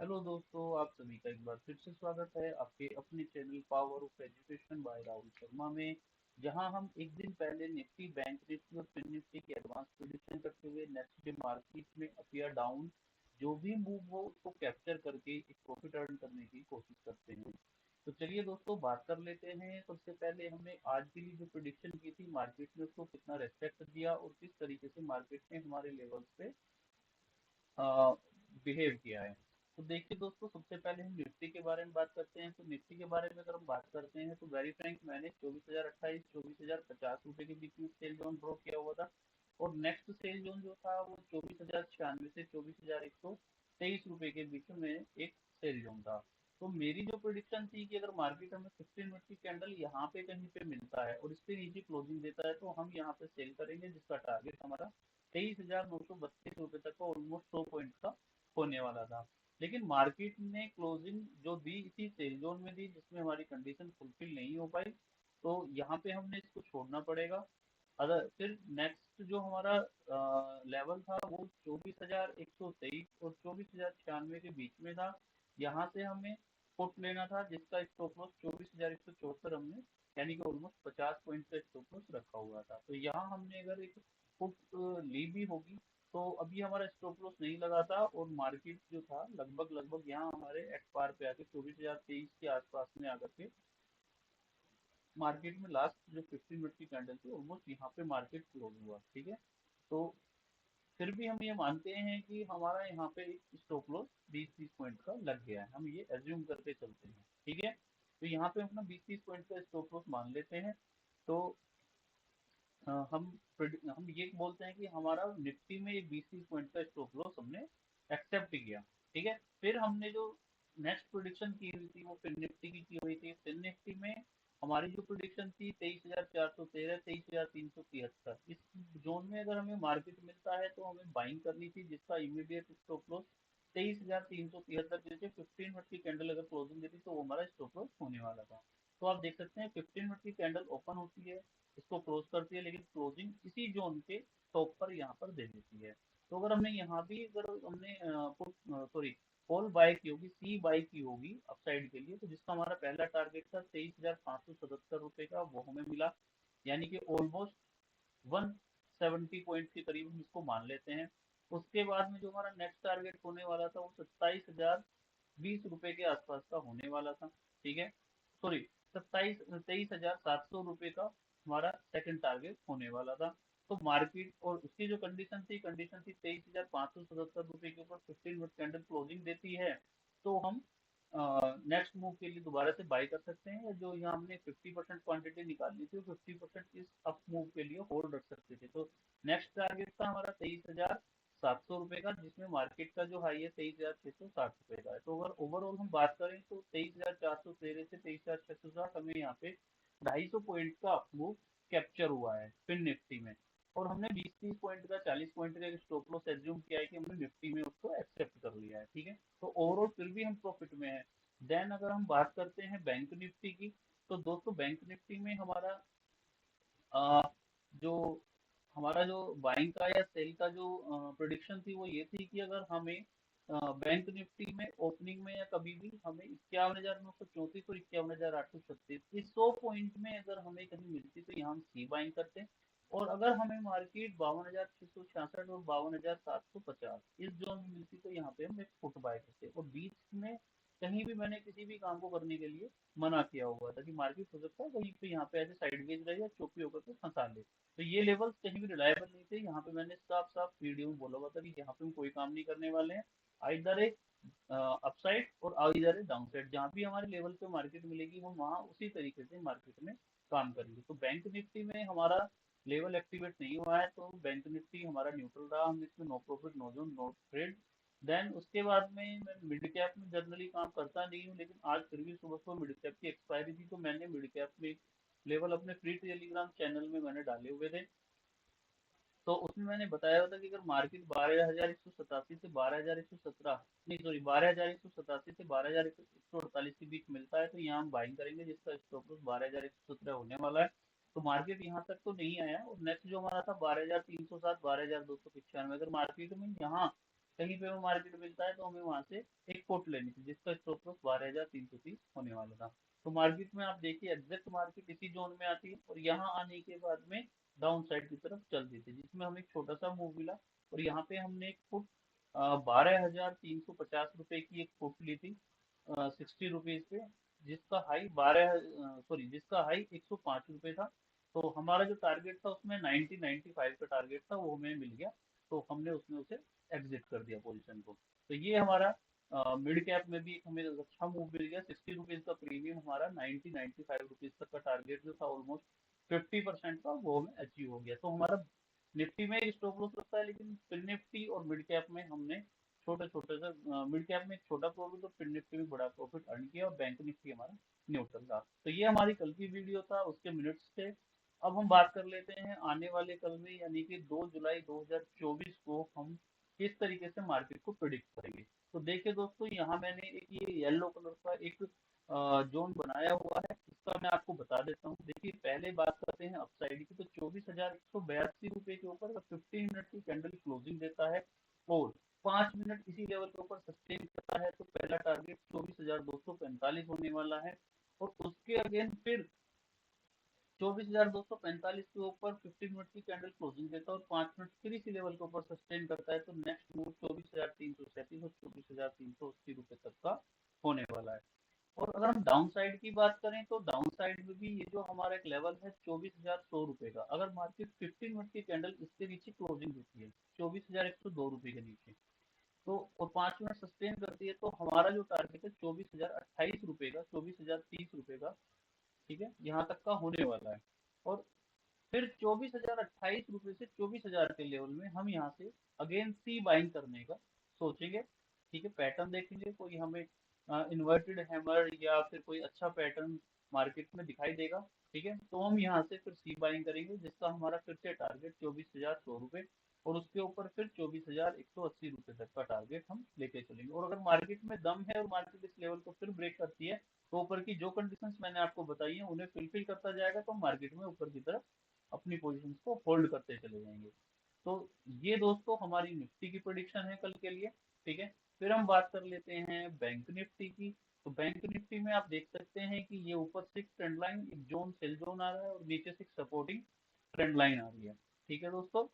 Hello दोस्तों, आप सभी का एक बार फिर से स्वागत है आपके अपने channel power of education by Rahul Sharma में। जहां हम एक दिन पहले निफ्टी, बैंक निफ्टी और फिन निफ्टी की एडवांस प्रेडिक्शन करते हुए नेक्स्ट डे मार्केट में अप या डाउन जो भी मूव हो उसको कैप्चर करके एक प्रॉफिट अर्न करने की कोशिश करते हैं। तो चलिए दोस्तों, बात कर लेते हैं। सबसे पहले हमने आज के लिए जो प्रिडिक्शन की थी मार्केट ने उसको कितना रेस्पेक्ट दिया और किस तरीके से मार्केट ने हमारे लेवल्स पे बिहेव किया है। तो देखिए दोस्तों, सबसे पहले हम निफ्टी के बारे में बात करते हैं। तो निफ्टी के बारे में अगर हम बात करते हैं तो वेरी फ्रैंक मैंने 24,028 24,050 रुपए के बीच में सेल जोन ड्रॉ किया हुआ था। और नेक्स्ट सेल जोन जो था वो 24,096 से 24,123 रुपए के बीच में एक सेल जोन था। तो मेरी जो प्रिडिक्शन थी कि अगर मार्केट हमें 15 मिनट की कैंडल यहाँ पे कहीं पे मिलता है और इस पे नीचे क्लोजिंग देता है तो हम यहाँ पे सेल करेंगे, जिसका टारगेट हमारा 23,932 रुपए तक का ऑलमोस्ट 100 पॉइंट का होने वाला था। लेकिन मार्केट ने क्लोजिंग जो दी इसी सेल जोन में दी, जिसमें हमारी कंडीशन फुलफिल नहीं हो पाई। तो यहाँ पे हमने इसको छोड़ना पड़ेगा। अगर फिर नेक्स्ट जो हमारा लेवल था वो 24,123 और 24,096 के बीच में था। यहाँ से हमें पुट लेना था, जिसका स्टॉप लॉस 24,174 हमने, यानी कि ऑलमोस्ट 50 पॉइंट का स्टॉप लॉस रखा हुआ था। तो यहाँ हमने अगर एक पुट ली भी होगी तो अभी हमारा स्टॉप लॉस नहीं लगा था और मार्केट जो था लगभग लगभग यहाँ हमारे एट पार पे आके 24,023 के आसपास में आकर के मार्केट में लास्ट जो 15 मिनट की कैंडल थी ऑलमोस्ट यहाँ पे मार्केट क्लोज हुआ। ठीक है। तो फिर भी हम ये मानते हैं कि हमारा यहाँ पे एक स्टॉप लॉस 20-30 पॉइंट का लग गया है, हम ये एज्यूम करके चलते हैं। ठीक है। तो यहाँ पे अपना 20-30 पॉइंट का स्टॉप लॉस मान लेते हैं। तो हम ये बोलते हैं कि हमारा निफ्टी में एक 20-30 पॉइंट का स्टॉप लॉस हमने एक्सेप्ट किया। ठीक है। फिर हमने जो नेक्स्ट प्रोडिक्शन की हुई थी वो फिन निफ्टी की हुई थी। फिन निफ्टी में हमारी जो प्रोडिक्शन थी 23,413 23,373, इस जोन में अगर हमें मार्केट मिलता है तो हमें बाइंग करनी थी, जिसका इमीडिएट स्टॉप लॉस 23,373 जैसे 15 मिनट की कैंडल अगर क्लोजिंग देती तो वो हमारा स्टॉप लॉस होने वाला था। तो आप देख सकते हैं 15 मिनट की कैंडल ओपन होती है, इसको क्लोज करती है, लेकिन क्लोजिंग इसी जोन के टॉप पर यहाँ पर दे देती है। तो अगर हमने यहाँ भी अगर हमने सॉरी कॉल बाय की होगी, सी बाय की होगी अपसाइड के लिए, तो जिसका हमारा पहला टारगेट था 23,577 रुपए का, वो हमें मिला। यानी कि ऑलमोस्ट 170 पॉइंट के करीब हम इसको मान लेते हैं। उसके बाद में जो हमारा नेक्स्ट टारगेट होने वाला था वो 27,020 रुपए के आसपास का होने वाला था। ठीक है। सॉरी, 23,700 रुपए का हमारा सेकंड टारगेट होने वाला था। तो मार्केट और उसकी जो कंडीशन थी 23,577 रुपए के ऊपर 15 मिनट कैंडल क्लोजिंग देती है तो हम नेक्स्ट मूव के लिए दोबारा से बाय कर सकते हैं, या जो यहाँ हमने 50% क्वांटिटी निकालनी थी 50% इस अप मूव के लिए होल्ड रख सकते थे। तो नेक्स्ट टारगेट था हमारा 23,700 रुपए का, जिसमें मार्केट का जो हाई है 23,660 रुपए का है। तो अगर ओवरऑल हम बात करें तो 23,413 से 23,660 हमें यहाँ पे 250 पॉइंट का अप मूव कैप्चर हुआ है फिर निफ्टी में। और हमने 20-30 पॉइंट का 40 पॉइंट का स्टॉप लॉस एज्यूम किया है कि हमने निफ्टी में उसको एक्सेप्ट कर लिया है। ठीक है। तो ओवरऑल फिर भी हम प्रॉफिट में है। देन अगर हम बात करते हैं बैंक निफ्टी की, तो दोस्तों बैंक निफ्टी में हमारा अ, जो जो बाइंग का या सेल का जो प्रोडिक्शन थी वो ये थी कि अगर हमें बैंक निफ्टी में ओपनिंग में या कभी भी हमें 51,934 और 51,836 इस 100 पॉइंट में अगर हमें कहीं मिलती तो यहाँ हम सी बाइंग करते हैं। और अगर हमें मार्केट 52,666 और 52,750 इस जोन में मिलती तो यहाँ पे हम एक फुट बाय करते। और बीच में कहीं भी मैंने किसी भी काम को करने के लिए मना किया हुआ था कि मार्केट हो सकता है कहीं पे यहाँ पे ऐसे साइडवेज रहे या चोपी होकर के फंसा ले। तो ये लेवल्स कहीं भी रिलायबल नहीं थे। यहाँ पे मैंने साफ साफ वीडियो में बोला हुआ था कि यहाँ पे हम कोई काम नहीं करने वाले हैं। आइदर एक अपसाइड और आइदर एक डाउनसाइड, जहाँ भी हमारे लेवल पे मार्केट मिलेगी हम वहाँ उसी तरीके से मार्केट में काम करेंगे। तो बैंक निफ्टी में हमारा लेवल एक्टिवेट नहीं हुआ है तो बैंक निफ्टी हमारा न्यूट्रल रहा, हम इसमें no profit no zone no trade. Then उसके बाद में मैं मिड कैप में जनरली काम करता नहीं हूँ, लेकिन आज फिर भी सुबह सुबह मिड कैप की एक्सपायरी थी तो मैंने मिड कैप में लेवल अपने फ्री टेलीग्राम चैनल में मैंने डाले हुए थे। तो उसमें मैंने बताया हुआ था कि अगर मार्केट 12,187 से 12,117, नहीं सॉरी 12,187 से 12,148 के बीच मिलता है तो यहाँ हम बाइंग करेंगे, जिसका स्टॉप लॉस 12,117 होने वाला है। तो मार्केट यहाँ तक तो नहीं आया और नेक्स्ट जो हमारा था 12,307 12,295, अगर मार्केट में यहाँ कहीं पे वो मार्केट मिलता है तो हमें वहां से एक पुट लेनी थी जिसका स्टॉप लॉस 12,330 होने वाला था। तो मार्केट में आप देखिए एग्जैक्ट मार्केट इसी जोन में आती है और यहाँ आने के बाद में डाउन साइड की तरफ चलती थी जिसमें हमें एक छोटा सा मूव मिला। और यहाँ पे हमने एक पुट 12,350 रुपए की एक पुट ली थी 60 रुपीज पे, जिसका हाई 105 रुपए था। तो हमारा जो टारगेट था उसमें 90-95 का टारगेट था, वो हमें मिल गया। तो हमने उसमें उसे एग्जिट कर दिया पोजीशन को। तो ये हमारा मिड कैप में भी हमें अच्छा मूव मिल गया। 60 रुपीज का प्रीमियम हमारा 90-95 रुपीज तक का टारगेट जो था ऑलमोस्ट 50% का वो हमें अचीव हो गया। तो हमारा निफ्टी में स्टॉप लॉस लगता है, लेकिन फिन निफ्टी और मिड कैप में हमने छोटे छोटे से मिड कैप में एक छोटा प्रॉफिट और फिन निफ्टी में बड़ा प्रॉफिट अर्न किया और बैंक निफ्टी हमारा न्यूट्रल था। तो ये हमारी कल की वीडियो था, उसके मिनट्स थे। अब हम बात कर लेते हैं आने वाले कल में, यानी कि 2 जुलाई 2024 को हम किस तरीके से मार्केट को प्रिडिक्ट करेंगे। तो देखिए दोस्तों, यहाँ मैंने एक ये येलो कलर का एक जोन बनाया हुआ है, इसका मैं आपको बता देता हूँ। देखिए पहले बात करते हैं अपसाइड की, तो 24,182 रुपए के ऊपर 15 मिनट की कैंडल क्लोजिंग देता है और 5 मिनट इसी लेवल के ऊपर सस्टेन करता है, तो पहला टारगेट 24,245 होने वाला है। और उसके अगेन फिर 24,245 के ऊपर 15 मिनट की कैंडल क्लोजिंग देता है और 5 मिनट फिर इसी लेवल के ऊपर सस्टेन करता है, तो नेक्स्ट मूव 24,337 और 24,380 रुपए तक का होने वाला है। और अगर हम डाउन साइड की बात करें तो डाउन साइड में भी ये जो हमारा एक लेवल है 24,100 रुपए का, अगर मार्केट 15 मिनट की कैंडल इसके नीचे क्लोजिंग देती है 24,102 रुपए के नीचे, तो और 5 मिनट सस्टेन करती है, तो हमारा जो टारगेट है 24,028 रुपए का, 24,030 रुपए का, ठीक है, यहाँ तक का होने वाला है। और फिर 24,028 रुपए से 24,000 के लेवल में हम यहाँ से अगेन सी बाइंग करने का सोचेंगे। ठीक है, पैटर्न देखेंगे कोई हमें इन्वर्टेड हैमर या फिर कोई अच्छा पैटर्न मार्केट में दिखाई देगा, ठीक है, तो हम यहाँ से फिर सी बाइंग करेंगे, जिसका हमारा फिर से टारगेट 24,100 रुपए और उसके ऊपर फिर 24,180 रुपए तक का टारगेट हम लेके चलेंगे। और अगर मार्केट में दम है और मार्केट इस लेवल को फिर ब्रेक करती है, तो ऊपर की जो कंडीशंस मैंने आपको बताई है उन्हें फुलफिल करता जाएगा, तो मार्केट में ऊपर की तरफ अपनी पोजीशंस को होल्ड करते चले जाएंगे। तो ये दोस्तों हमारी निफ्टी की प्रोडिक्शन है कल के लिए, ठीक है। फिर हम बात कर लेते हैं बैंक निफ्टी की। तो बैंक निफ्टी में आप देख सकते हैं कि ये ऊपर से एक ट्रेंड लाइन, एक जोन सेल जोन आ रहा है और नीचे से एक सपोर्टिंग ट्रेंड लाइन आ रही है, ठीक है दोस्तों।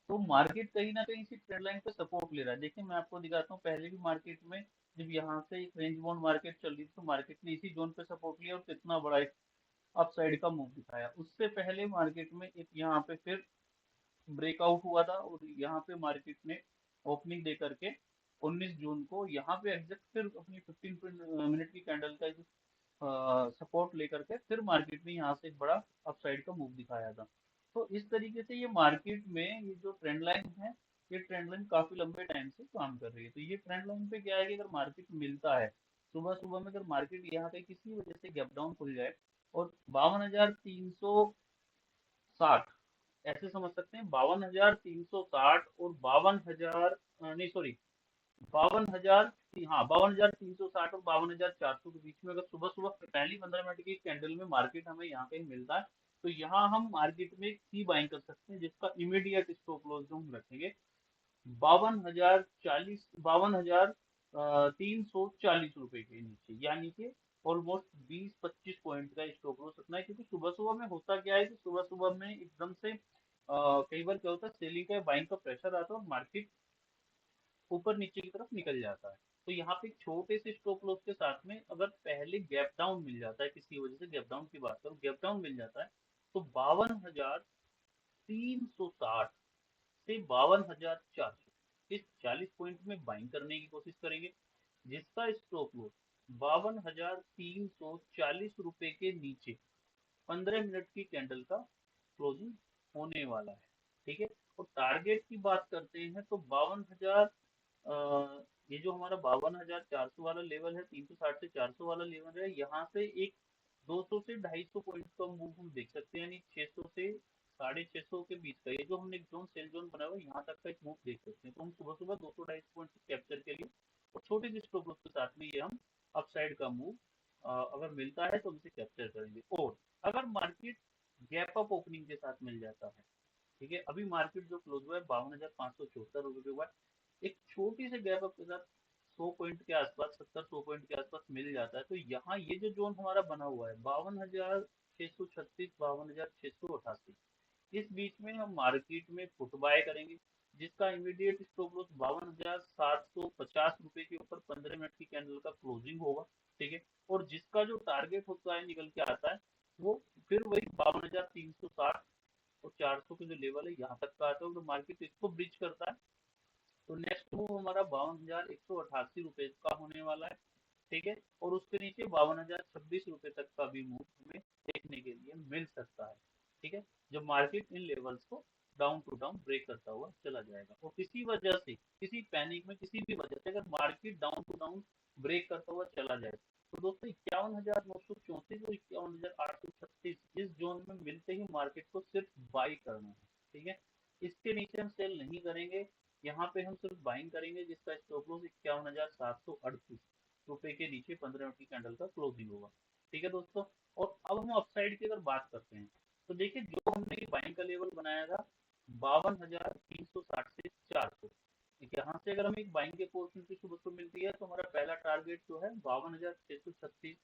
तो मार्केट कहीं ना कहीं इसी ट्रेंड लाइन पे सपोर्ट ले रहा है। देखिए मैं आपको दिखाता हूँ, पहले भी मार्केट में जब यहाँ से एक रेंज बाउंड मार्केट चल रही थी तो मार्केट ने इसी जोन पे सपोर्ट लिया और कितना बड़ा एक अपसाइड का मूव दिखाया। उससे पहले मार्केट में एक यहाँ पे फिर ब्रेकआउट हुआ था और यहाँ पे मार्केट ने ओपनिंग दे करके 19 जून को यहाँ पे एग्जैक्ट फिर अपनी 15 मिनट की कैंडल का सपोर्ट लेकर के फिर मार्केट ने यहाँ से एक बड़ा अपसाइड का मूव दिखाया था। तो इस तरीके से ये मार्केट में ये जो ट्रेंड लाइन है, ये ट्रेंड लाइन काफी लंबे टाइम से काम कर रही है। तो ये ट्रेंड लाइन पे क्या है कि अगर मार्केट मिलता है सुबह सुबह में, अगर मार्केट यहाँ पे किसी वजह से गैप डाउन खुल जाए और 52,360, ऐसे समझ सकते हैं 52,360 और 52,000, नहीं सॉरी 52,000, हाँ 52,360 और 52,400 के बीच में अगर सुबह सुबह पहली 15 मिनट की कैंडल में मार्केट हमें यहाँ कहीं मिलता है, तो यहाँ हम मार्केट में सी बाइंग कर सकते हैं, जिसका इमीडिएट स्टॉप लॉस जो हम रखेंगे 52,340 के नीचे, यानी कि ऑलमोस्ट 20-25 पॉइंट का स्टॉप लॉस रखना है। क्योंकि सुबह सुबह में होता क्या है कि सुबह सुबह में एकदम से कई बार क्या होता है, सेलिंग का बाइंग का प्रेशर आता है और मार्केट ऊपर नीचे की तरफ निकल जाता है। तो यहाँ पे छोटे से स्टॉप लॉस के साथ में अगर पहले गैप डाउन मिल जाता है, किसी वजह से गैप डाउन की बात करूँ, गैप डाउन मिल जाता है, तो 52,360 से 52,400 इस 40 पॉइंट में बाइंग करने की कोशिश करेंगे, जिसका स्टॉप लॉस 52,340 रुपए के नीचे 15 मिनट की कैंडल का क्लोजिंग होने वाला है, ठीक है। और टारगेट की बात करते हैं तो 52,000, ये जो हमारा 52,400 वाला लेवल है, 360 से 400 वाला लेवल है, यहाँ से एक 200 से 250 पॉइंट का मूव हम देख सकते हैं, यानी 600 से 650 के बीच का ये जो हमने जोन सेल जोन बनाया हुआ है, यहाँ तक का एक मूव देख सकते हैं। तो हम सुबह सुबह 200-250 पॉइंट कैप्चर के लिए और छोटी सी स्टॉप लॉस के साथ में ये हम अपसाइड का मूव अगर मिलता है तो हम इसे कैप्चर करेंगे। और अगर मार्केट गैप अप ओपनिंग के साथ मिल जाता है, ठीक है, अभी मार्केट जो क्लोज हुआ है 52,574 रुपए के हुआ है, एक छोटी से गैप अप के साथ 100 पॉइंट के आसपास, 70-100 पॉइंट के आसपास मिल जाता है। तो यहाँ ये जो जोन हमारा बना हुआ है 52,636, 52,688, इस बीच में हम मार्केट में फुट बाय करेंगे, जिसका इमीडिएट स्टॉप लॉस 52,750 रुपए के ऊपर 15 मिनट की कैंडल का क्लोजिंग होगा। ठीक है, और जिसका जो टारगेट होता है निकल के आता है वो फिर वही 52,360 और 400 के जो लेवल है यहाँ तक का आता है। तो मार्केट इसको ब्रिज करता है तो नेक्स्ट मूव हमारा 52,188 रुपए का होने वाला है। ठीक है, और उसके नीचे 52,026 रुपए तक का भी मूव हमें देखने के लिए मिल सकता है। ठीक है, जब मार्केट इन लेवल्स को डाउन टू डाउन ब्रेक करता हुआ चला जाएगा, और किसी वजह से, किसी पैनिक में, किसी भी वजह से अगर market down to down break करता हुआ चला जाए तो दोस्तों 51,934 और 51,836 इस जोन में मिलते ही मार्केट को सिर्फ बाई करना है। ठीक है, इसके नीचे हम सेल नहीं करेंगे, यहाँ पे हम सिर्फ बाइंग करेंगे, जिसका स्टॉप लॉस 51,738 रुपए के नीचे 15 मिनट की कैंडल का क्लोजिंग होगा। ठीक है दोस्तों, और अब हम अपसाइड की अगर बात करते हैं तो देखिए जो हमने बाइंग का लेवल बनाया था 52,360 से 400, यहाँ से अगर हमें एक बाइंग की अपॉर्चुनिटी सुबह को मिलती है तो हमारा पहला टारगेट जो है 52,636,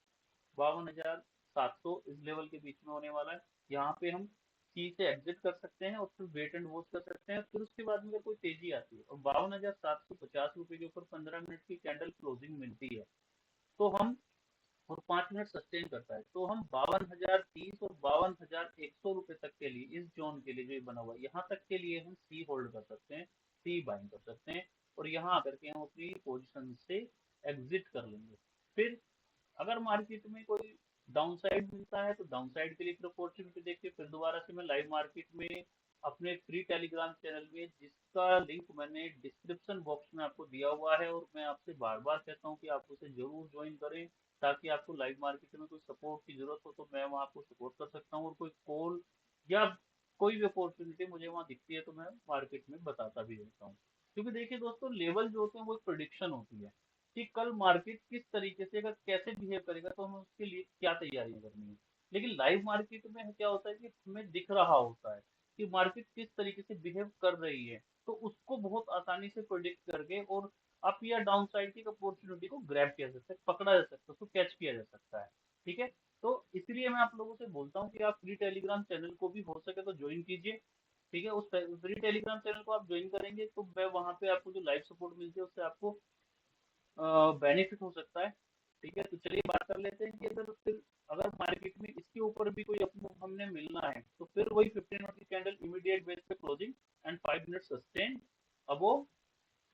52,700 इस लेवल के बीच में होने वाला है। यहाँ पे हम सी से एग्जिट कर सकते हैं और फिर वेट एंड वॉच कर सकते हैं। फिर उसके बाद में अगर कोई तेजी आती है और 52,750 रुपए के ऊपर 15 मिनट की कैंडल क्लोजिंग मिलती है तो हम, और 5 मिनट सस्टेन करता है तो हम 52,030 और 52,100 रुपए तक के लिए, इस जोन के लिए जो ये बना हुआ है यहाँ तक के लिए हम सी होल्ड कर सकते हैं, सी बाइंग कर सकते हैं, और यहाँ आकर के हम अपनी पोजिशन से एग्जिट कर लेंगे। फिर अगर मार्केट में कोई डाउन साइड मिलता है तो डाउन साइड के लिए फिर अपॉर्चुनिटी देखते फिर दोबारा से मैं लाइव मार्केट में अपने फ्री टेलीग्राम चैनल में, जिसका लिंक मैंने डिस्क्रिप्शन बॉक्स में आपको दिया हुआ है, और मैं आपसे बार बार कहता हूँ कि आप उसे जरूर ज्वाइन करें, ताकि आपको लाइव मार्केट में कोई सपोर्ट की जरूरत हो तो मैं वहाँ आपको सपोर्ट कर सकता हूँ, और कोई कॉल या कोई भी अपॉर्चुनिटी मुझे वहाँ दिखती है तो मैं मार्केट में बताता भी रहता हूँ। क्योंकि देखिए दोस्तों लेवल जो होते हैं वो एक प्रोडिक्शन होती है कि कल मार्केट किस तरीके से, अगर कैसे बिहेव करेगा तो हमें उसके लिए क्या तैयारियां करनी है। लेकिन लाइव मार्केट में क्या होता है कि हमें दिख रहा होता है कि मार्केट किस तरीके से बिहेव कर रही है, तो उसको बहुत आसानी से प्रोडिक्ट करके और अप या डाउन साइड की अपॉर्चुनिटी को ग्रैब किया जा सकता है, पकड़ा जा सकता है, उसको कैच किया जा सकता है। ठीक है, तो इसलिए मैं आप लोगों से बोलता हूँ कि आप फ्री टेलीग्राम चैनल को भी हो सके तो ज्वाइन कीजिए। ठीक है, उस फ्री टेलीग्राम चैनल को आप ज्वाइन करेंगे तो मैं वहाँ पे आपको जो लाइव सपोर्ट मिलती है उससे आपको बेनिफिट हो सकता है। ठीक है, तो चलिए बात कर लेते हैं कि अगर फिर अगर मार्केट में इसके ऊपर भी कोई अपना हमने मिलना है तो फिर वही 15 मिनट की कैंडल इमीडिएट बेस पे क्लोजिंग एंड 5 मिनट सस्टेन अबो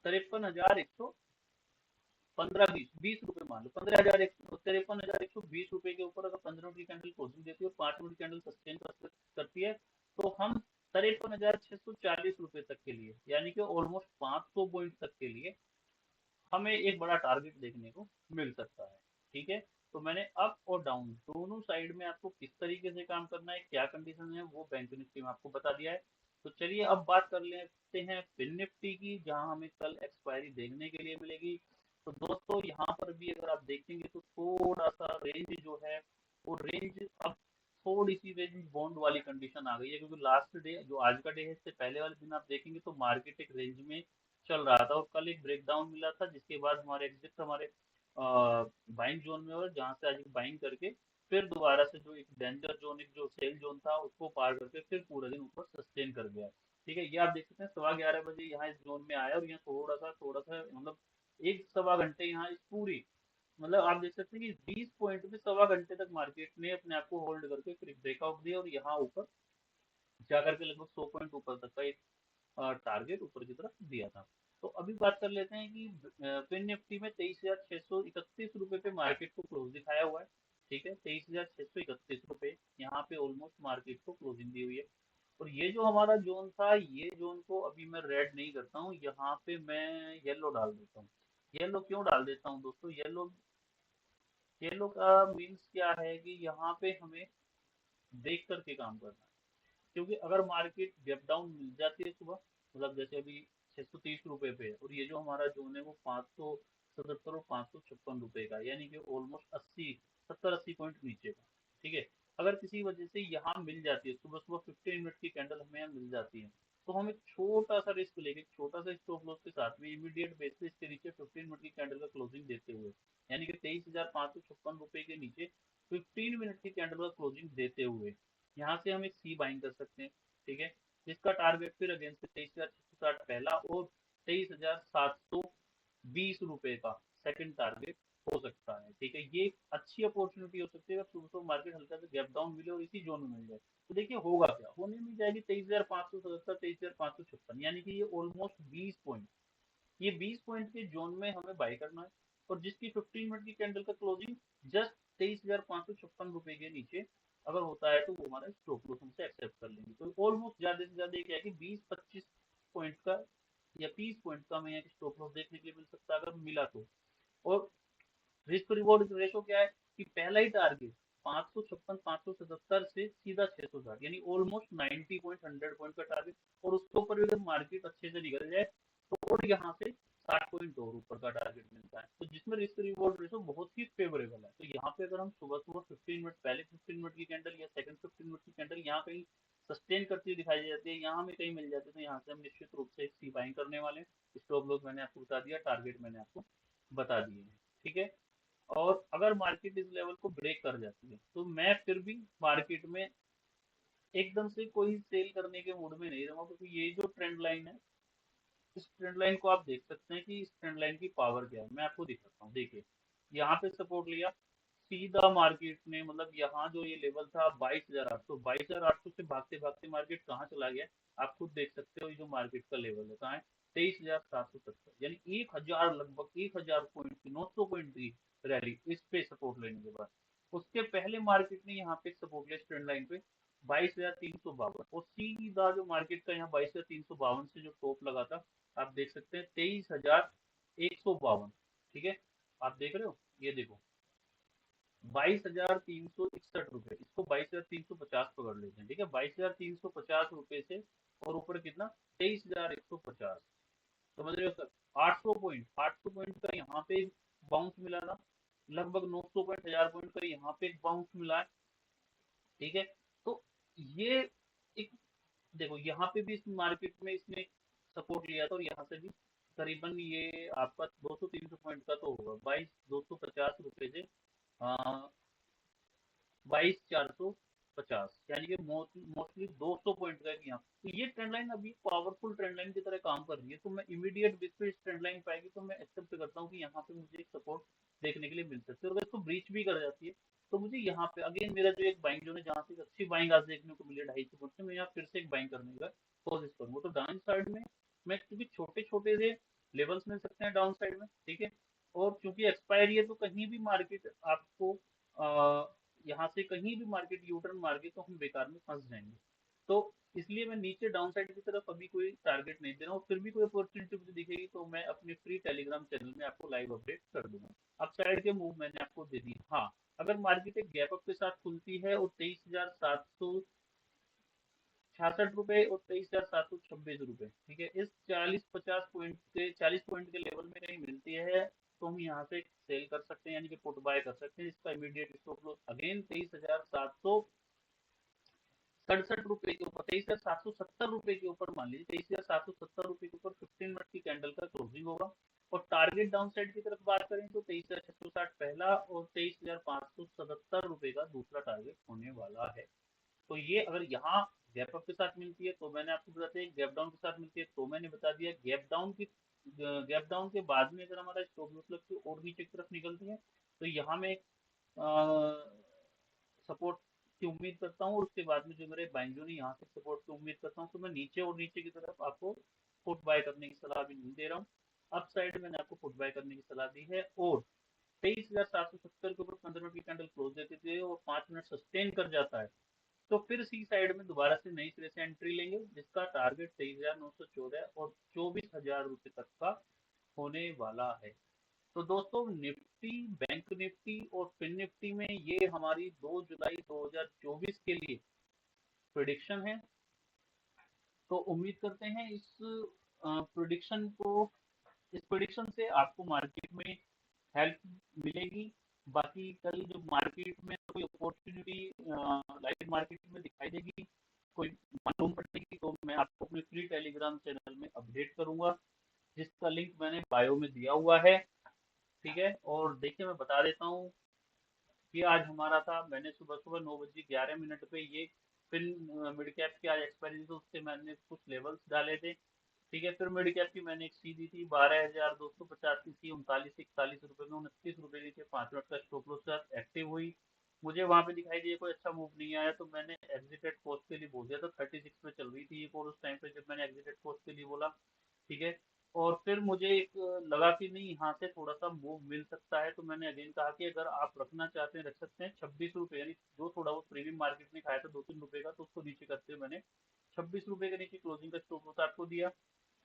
53,115, 20 रुपए मान लो, 53,120 रुपए के ऊपर अगर 15 मिनट की कैंडल क्लोजिंग देती है और 5 मिनट कैंडल सस्टेन करती है तो हम 53,640 रुपए तक के लिए, यानी कि ऑलमोस्ट 500 पॉइंट तक के लिए हमें एक बड़ा टारगेट देखने को मिल सकता है। ठीक है, तो मैंने अप और डाउन दोनों साइड में आपको किस तरीके से काम करना है, क्या कंडीशन है, वो बैंक निफ्टी में आपको बता दिया है। तो चलिए अब बात कर लेते हैं फिन निफ्टी की, जहां हमें कल एक्सपायरी देखने के लिए मिलेगी। तो दोस्तों यहाँ पर भी अगर आप देखेंगे तो थोड़ा सा रेंज जो है वो रेंज अब थोड़ी सी रेंज बॉन्ड वाली कंडीशन आ गई है, क्योंकि लास्ट डे जो आज का डे है इससे पहले वाले दिन आप देखेंगे तो मार्केट एक रेंज में चल रहा था, और कल एक ब्रेकडाउन मिला था जिसके बाद हमारे एग्जिट हमारे बाइंग जोन में, और जहां से आज बाइंग करके फिर दोबारा से जो एक डेंजर जोन, एक जो सेल जोन था उसको पार करके फिर पूरा दिन ऊपर सस्टेन कर गया। ठीक है, ये आप देख सकते हैं 11:15 बजे यहाँ इस जोन में आया, और यहाँ थोड़ा सा मतलब एक सवा घंटे यहाँ इस पूरी, मतलब आप देख सकते हैं कि 20 पॉइंट में सवा घंटे तक मार्केट ने अपने आप को होल्ड करके फिर ब्रेकआउट दिया, और यहाँ ऊपर जाकर के लगभग 100 पॉइंट ऊपर तक का एक टारगेट ऊपर की तरफ दिया था। तो अभी बात कर लेते हैं कि फिन निफ्टी में 23,631 रुपए पे मार्केट को क्लोज दिखाया हुआ है। ठीक है, 23,631 रुपए यहाँ पे ऑलमोस्ट मार्केट को क्लोजिंग दी हुई है। और ये जो हमारा जोन था, ये जोन को अभी मैं रेड नहीं करता हूँ, यहाँ पे मैं येलो डाल देता हूँ। येलो क्यों डाल देता हूँ दोस्तों, येलो येलो का मीन्स क्या है कि यहाँ पे हमें देख करके काम करना है। क्योंकि अगर मार्केट गैप डाउन मिल जाती है सुबह, मतलब जैसे अभी 630 रुपए पे है, और ये जो हमारा जोन है वो 577 और 556 रुपए का, यानी कि ऑलमोस्ट 70-80 पॉइंट नीचे का। ठीक है, अगर किसी वजह से यहाँ मिल जाती है सुबह सुबह 15 मिनट की कैंडल हमें यहाँ मिल जाती है तो हम एक छोटा सा रिस्क लेके छोटा सा स्टॉप लॉस के साथ में इमीडिएट बेस पे इसके नीचे 15 मिनट की कैंडल का क्लोजिंग देते हुए, यानी कि 23,556 रुपए के नीचे 15 मिनट की कैंडल का क्लोजिंग देते हुए यहाँ से हम एक सी बाइंग कर सकते हैं। ठीक है, जिसका टारगेट फिर अगेन से 23,660 पहला और 23,720 रुपए का सेकंड टारगेट हो सकता है। ठीक है, ये एक अच्छी अपॉर्चुनिटी हो सकती है अगर सुबह सुबह मार्केट हल्का सा गैप डाउन मिले और इसी जोन में मिल जाए। तो देखिए होगा क्या, होने में जाएगी 23,577, 23,556, यानी कि ये ऑलमोस्ट 20 पॉइंट, ये 20 पॉइंट के जोन में हमें बाय करना है। और जिसकी 15 मिनट की कैंडल का क्लोजिंग जस्ट 23,556 रुपए के नीचे अगर होता है तो वो हमारा स्टॉप लॉस हमसे एक्सेप्ट कर लेंगे। तो ऑलमोस्ट ज्यादा से ज्यादा क्या है कि 20-25 पॉइंट का या 30 पॉइंट का हमें यहाँ स्टॉप लॉस देखने के लिए मिल सकता है अगर मिला तो। और रिस्क रिवॉर्ड रेशो क्या है कि पहला ही टारगेट 556 577 से सीधा 660, यानी ऑलमोस्ट 90 पॉइंट 100 पॉइंट का टारगेट। और उसके ऊपर भी अगर मार्केट अच्छे से निकल जाए तो और यहाँ से 60 पॉइंट और ऊपर का टारगेट मिलता है, तो जिसमें रिस्क रिवॉर्ड रेशो बहुत ही फेवरेबल है। तो यहाँ पे अगर हम सुबह सुबह 15 मिनट पहले 15 मिनट की कैंडल या सेकंड 15 मिनट की कैंडल यहाँ कहीं सस्टेन करती हुई दिखाई जाती है, यहाँ हमें कहीं मिल जाती है, तो यहाँ से हम निश्चित रूप से एक सी बाइंग करने वाले हैं। स्टॉप लॉस मैंने आपको बता दिया, टारगेट मैंने आपको बता दिए हैं। ठीक है, और अगर मार्केट इस लेवल को ब्रेक कर जाती है तो मैं फिर भी मार्केट में एकदम से कोई सेल करने के मूड में नहीं रहूंगा, क्योंकि ये जो ट्रेंड लाइन है, इस ट्रेंड लाइन को आप देख सकते हैं कि इस ट्रेंड लाइन की पावर क्या है। मैं आपको दिखाता हूँ, देखिए यहाँ पे सपोर्ट लिया, सीधा मार्केट ने मतलब यहाँ जो ये लेवल था 22,800, 22,800 से भागते भागते मार्केट कहाँ चला गया आप खुद देख सकते हो। ये जो मार्केट का लेवल है कहाँ है, 23,770, यानी 1,000 लगभग 1,000 पॉइंट की 900 पॉइंट की रैली इस पे सपोर्ट लेने के बाद। उसके पहले मार्केट ने यहाँ पे सपोर्ट लिया ट्रेंड लाइन पे 22,352, और सीधा जो मार्केट का यहाँ 22,352 से जो टॉप लगा था आप देख सकते हैं 23,152। ठीक है, आप देख रहे हो, ये देखो 22,361 रुपए, इसको 22,350 पकड़ लेते हैं। ठीक है, 22,350 रुपए से और ऊपर कितना 23,150, समझ रहे हो सर। 800 पॉइंट, 800 पॉइंट का यहाँ पे बाउंस मिला था, लगभग 900 पॉइंट 1,000 पॉइंट का यहाँ पे एक बाउंस मिला है। ठीक है, तो ये एक देखो यहाँ पे भी इस मार्केट में इसने सपोर्ट लिया था, और यहाँ से भी करीबन ये आपका 200-300 पॉइंट का तो होगा, 22,250 रुपए से 22,450, यानी कि मोस्टली 200 पॉइंट का यहाँ। तो ये ट्रेंड लाइन अभी पावरफुल ट्रेंड लाइन की तरह काम कर रही है, तो मैं इमीडिएट बेस पे इस ट्रेंड लाइन पाएगी तो मैं एक्सेप्ट करता हूँ कि यहाँ पे मुझे एक सपोर्ट देखने के लिए मिल सकती है। और अगर इसको ब्रीच भी कर जाती है तो मुझे यहाँ पे अगेन मेरा जो एक बाइंग जो है जहाँ से एक अच्छी बाइंग आज देखने को मिली 250 पॉइंट से, मैं यहाँ फिर से एक बाइंग करने का कोशिश करूंगा। तो डाउन साइड में मैं क्योंकि छोटे छोटे से लेवल्स मिल सकते हैं डाउन साइड में। ठीक है, और क्योंकि एक्सपायरी है तो कहीं भी मार्केट आपको यहाँ से कहीं भी मार्केट यू टर्न मार के तो हम बेकार में फंस जाएंगे। तो इसलिए मैं नीचे डाउन साइड की तरफ अभी कोई टारगेट नहीं दे रहा हूँ, फिर भी कोई अपॉर्चुनिटी मुझे दिखेगी तो मैं अपने फ्री टेलीग्राम चैनल में आपको लाइव अपडेट कर दूंगा। अब साइड के मूव मैंने आपको दे दी। हाँ, अगर मार्केट एक गैप अप के साथ खुलती है और 23,766 रुपए और 23,726 रुपए, ठीक है, इस 40-50 पॉइंट के 40 पॉइंट के लेवल में कहीं मिलती है तो हम यहाँ से सेल कर सकते हैं, यानी कि पुट बाय कर सकते हैं। इसका इमीडिएट स्टॉप लॉस अगेन 23,767 रुपए के ऊपर, 23,770 रुपए के ऊपर, मान लीजिए 23,770 रुपए के ऊपर 15 मिनट की कैंडल का क्लोजिंग होगा। और टारगेट डाउन साइड की तरफ बात करें तो 23,660 पहला और 23,577 रुपए का दूसरा टारगेट होने वाला है। तो ये अगर यहाँ गैप अप के साथ मिलती है तो मैंने आपको बता दिया, गैप डाउन के साथ मिलती है तो मैंने बता दिया, गैप डाउन के बाद में अगर हमारा स्टॉप लॉस लगती है और नीचे की तरफ निकलती है तो यहाँ में सपोर्ट की उम्मीद करता हूँ, और उसके बाद में जो मेरे बाइंग जोन है यहाँ से सपोर्ट की उम्मीद करता हूँ। तो मैं नीचे और नीचे की तरफ आपको पुट बाय करने की सलाह भी नहीं दे रहा हूँ, अप साइड मैंने आपको पुट बाय करने की सलाह दी है। और 23,770 के ऊपर 15 मिनट की कैंडल क्लोज देती थी और 5 मिनट सस्टेन कर जाता है तो फिर सी साइड में दोबारा से नई सिरे से एंट्री लेंगे, जिसका टारगेट 23,914 और 24,000 रुपए तक का होने वाला है। तो दोस्तों निफ्टी, बैंक निफ्टी और फिन निफ्टी में ये हमारी 2 जुलाई 2024 के लिए प्रिडिक्शन है। तो उम्मीद करते हैं प्रिडिक्शन को इस प्रिडिक्शन से आपको मार्केट में हेल्प मिलेगी। बाकी कल जो मार्केट में कोई अपॉर्चुनिटी लाइव मार्केट में दिखाई देगी कोई मालूम पड़ेगी तो मैं आपको अपने फ्री टेलीग्राम चैनल में अपडेट करूंगा, जिसका लिंक मैंने बायो में दिया हुआ है। ठीक है, और देखिए मैं बता देता हूँ कि आज हमारा था, मैंने सुबह सुबह 9:11 पे ये फिर मिड कैप की आज एक्सपायरी थी, तो उससे मैंने कुछ लेवल्स डाले थे। ठीक है, फिर मिड कैप की मैंने एक सी दी थी 12,250 की थी, 39 41 रुपए में 29 रुपए नीचे 5 मिनट का स्टॉप लॉस के साथ एक्टिव हुई। मुझे वहां पे दिखाई दिया कोई अच्छा मूव नहीं आया, तो मैंने एग्जिटेड कॉस्ट के लिए बोल दिया था। 36 पे चल रही थी और उस टाइम पे जब मैंने एग्जिटेड कॉस्ट के लिए बोला। ठीक है, और फिर मुझे एक लगा कि नहीं यहाँ से थोड़ा सा मूव मिल सकता है, तो मैंने अगेन कहा कि अगर आप रखना चाहते हैं रख सकते हैं। 26 रुपए यानी जो थोड़ा वो प्रीमियम मार्केट ने खाया था 2 3 रुपए का, तो उसको नीचे करते हुए मैंने 26 रुपए के नीचे क्लोजिंग का स्टॉप लॉस आपको दिया।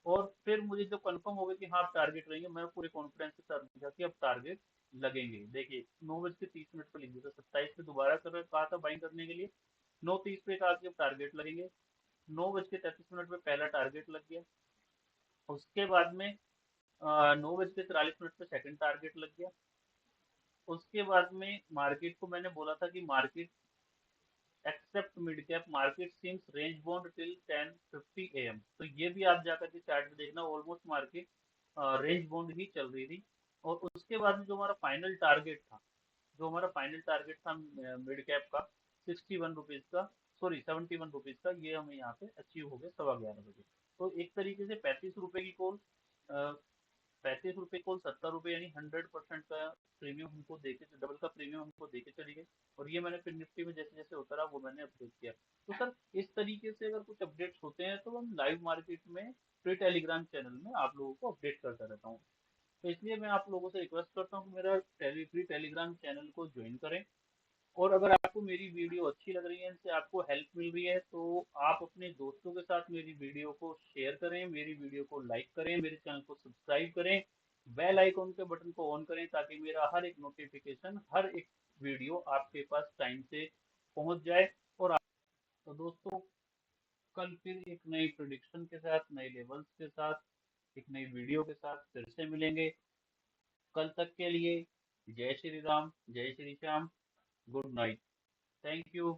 और फिर मुझे जब कंफर्म हो गया कि हाँ आप टारगेट रहेंगे, मैं पूरे कॉन्फिडेंस के साथ लिखा कि अब टारगेट लगेंगे। देखिए 9:30 पे लिख दिया था, 27 पे दोबारा कहा था बाइंग करने के लिए, 9:30 पे कहा कि अब टारगेट लगेंगे। 9:33 पे पहला टारगेट लग गया। उसके बाद में 9:43 पे सेकंड टारगेट लग गया। उसके बाद में मार्केट को मैंने बोला था कि market except mid cap market seems range bound till 10:50 AM, तो ये भी आप जाकर के चार्ट में देखना, ऑलमोस्ट मार्केट रेंज बाउंड ही चल रही थी। और उसके बाद में जो हमारा फाइनल टारगेट था, मिड कैप का 61 रुपीज का, सॉरी 71 रुपीज का, ये हमें यहाँ पे अचीव हो गया 11:15 बजे। तो एक तरीके से 35 रुपए की कॉल, 35 रुपए कॉल 70 रुपए, यानी 100% का प्रीमियम हमको देके, डबल का प्रीमियम हमको देके चली गई। और ये मैंने फिर निफ्टी में जैसे जैसे उतरा वो मैंने अपडेट किया। तो सर इस तरीके से अगर कुछ अपडेट्स होते हैं तो हम लाइव मार्केट में फ्री टेलीग्राम चैनल में आप लोगों को अपडेट करता रहता हूँ। तो इसलिए मैं आप लोगों से रिक्वेस्ट करता हूँ कि मेरा फ्री टेलीग्राम चैनल को ज्वाइन करें। और अगर आपको मेरी वीडियो अच्छी लग रही है, इनसे आपको हेल्प मिल रही है, तो आप अपने दोस्तों के साथ मेरी वीडियो को शेयर करें, मेरी वीडियो को लाइक करें, मेरे चैनल को सब्सक्राइब करें, बेल आइकॉन के बटन को ऑन करें, ताकि मेरा हर एक नोटिफिकेशन, हर एक वीडियो आपके पास टाइम से पहुंच जाए। और तो दोस्तों, कल फिर एक नई प्रोडिक्शन के साथ, नए लेवल्स के साथ, एक नई वीडियो के साथ फिर से मिलेंगे। कल तक के लिए जय श्री राम, जय Shri Shyam, good night, thank you.